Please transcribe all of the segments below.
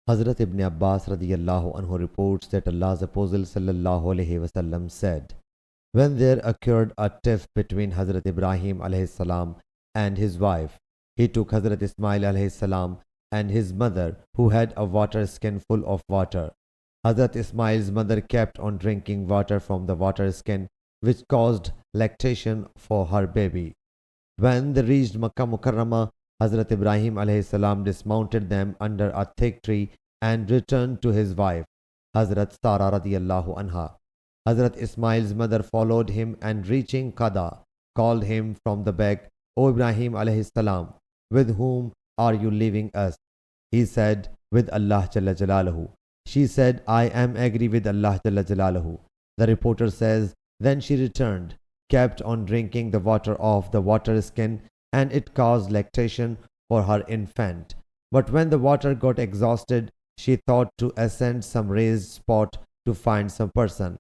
Hazrat Ibn Abbas radiyallahu anhu reports that Allah's Apostle sallallahu alaihi wasallam said, when there occurred a tiff between Hazrat Ibrahim alayhi salam and his wife, he took Hazrat Ismail alayhi salam and his mother, who had a water skin full of water. Hazrat Ismail's mother kept on drinking water from the water skin, which caused lactation for her baby. When they reached Makkah Mukarramah, Hazrat Ibrahim alayhi salam dismounted them under a thick tree and returned to his wife, Hazrat Sara radiyallahu anha. Hazrat Ismail's mother followed him and reaching Qada, called him from the back, O Ibrahim alayhi salam, with whom are you leaving us? He said, with Allah Jalla Jalaluhu. She said, I am agree with Allah Jalla Jalaluhu. The reporter says, then she returned, kept on drinking the water of the water skin, and it caused lactation for her infant. But when the water got exhausted, she thought to ascend some raised spot to find some person.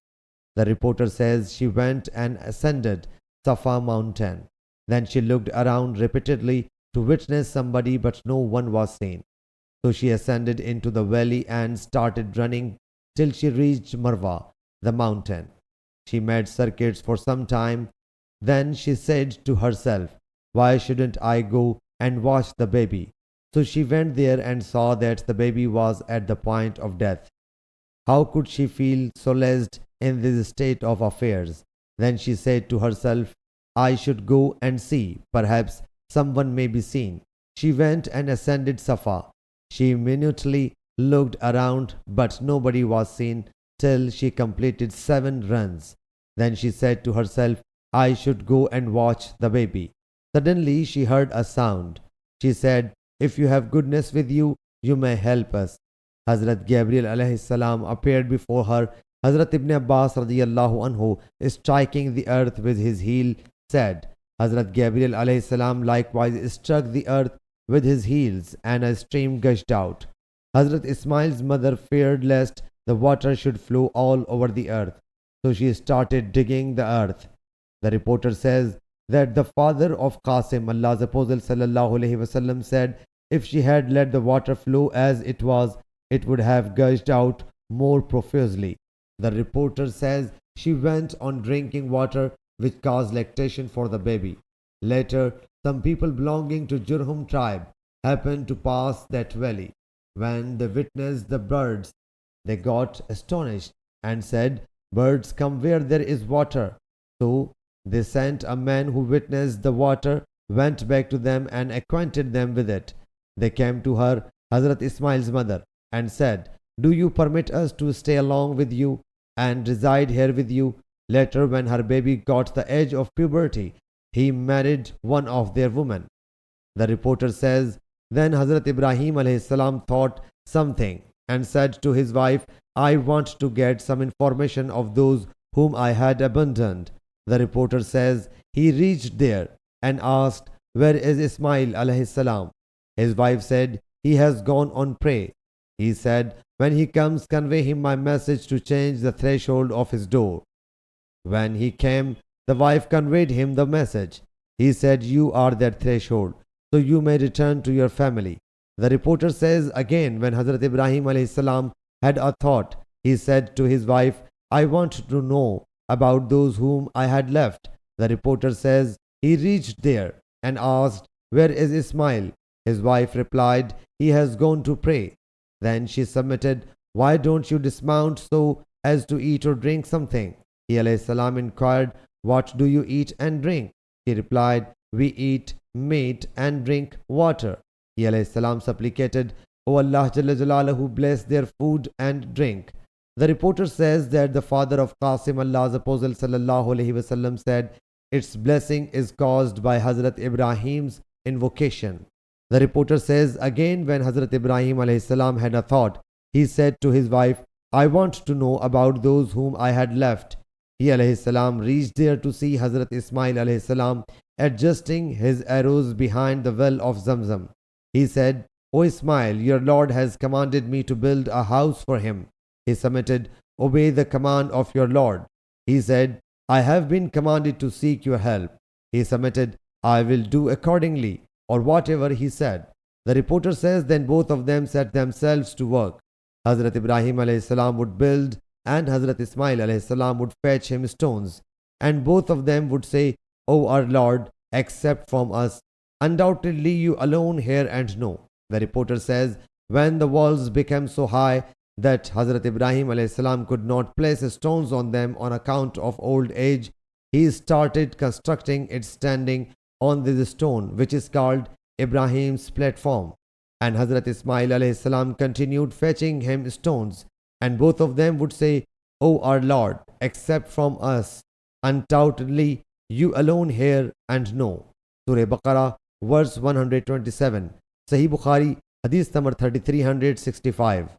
The reporter says she went and ascended Safa mountain. Then she looked around repeatedly to witness somebody, but no one was seen. So she ascended into the valley and started running till she reached Marwa, the mountain. She made circuits for some time. Then she said to herself, why shouldn't I go and watch the baby? So she went there and saw that the baby was at the point of death. How could she feel solaced in this state of affairs? Then she said to herself, I should go and see, perhaps someone may be seen. She went and ascended Safa. She minutely looked around, but nobody was seen till she completed 7 runs. Then she said to herself, I should go and watch the baby. Suddenly she heard a sound. She said, if you have goodness with you, you may help us. Hazrat Gabriel alayhi salam appeared before her. Hazrat Ibn Abbas radiyallahu anhu, striking the earth with his heel, said, Hazrat Gabriel alayhi salam likewise struck the earth with his heels, and a stream gushed out. Hazrat Ismail's mother feared lest the water should flow all over the earth, so she started digging the earth. The reporter says that the father of Qasim, Allah's Apostle sallallahu alaihi wasallam, said, if she had let the water flow as it was, it would have gushed out more profusely. The reporter says she went on drinking water, which caused lactation for the baby. Later, some people belonging to Jurhum tribe happened to pass that valley. When they witnessed the birds, they got astonished and said, birds come where there is water. So they sent a man who witnessed the water, went back to them and acquainted them with it. They came to her, Hazrat Ismail's mother, and said, do you permit us to stay along with you and reside here with you? Later, when her baby got the age of puberty, he married one of their women. The reporter says, then Hazrat Ibrahim alayhi salam thought something and said to his wife, I want to get some information of those whom I had abandoned. The reporter says he reached there and asked, where is Ismail alayhi salam? His wife said, he has gone on pray. He said, when he comes, convey him my message to change the threshold of his door. When he came, the wife conveyed him the message. He said, you are that threshold, so you may return to your family. The reporter says again, when Hazrat Ibrahim alayhi salam had a thought, he said to his wife, I want to know about those whom I had left. The reporter says he reached there and asked, where is Ismail? His wife replied, he has gone to pray. Then she submitted, why don't you dismount so as to eat or drink something? He alayhi salam inquired, what do you eat and drink? He replied, we eat meat and drink water. He alayhi salam supplicated, O Allah Jalla Jalaluhu, bless their food and drink. The reporter says that the father of Qasim, Allah's Apostle sallallahu alaihi wasallam, said, its blessing is caused by Hazrat Ibrahim's invocation. The reporter says again, when Hazrat Ibrahim alayhi salam had a thought, he said to his wife, I want to know about those whom I had left. He alayhi salam reached there to see Hazrat Ismail alayhi salam adjusting his arrows behind the well of Zamzam. He said, O Ismail, your Lord has commanded me to build a house for him. He submitted, obey the command of your Lord. He said, I have been commanded to seek your help. He submitted, I will do accordingly, or whatever he said. The reporter says, then both of them set themselves to work. Hazrat Ibrahim alayhi salam would build and Hazrat Ismail alayhi salam would fetch him stones. And both of them would say, O our Lord, accept from us. Undoubtedly you alone hear and know. The reporter says, when the walls became so high that Hazrat Ibrahim alayhi salam could not place stones on them on account of old age, he started constructing it standing on this stone, which is called Ibrahim's platform. And Hazrat Ismail alayhi salam continued fetching him stones, and both of them would say, O our Lord, accept from us. Undoubtedly, you alone hear and know. Surah Baqarah, verse 127. Sahih Bukhari, Hadith number 3365.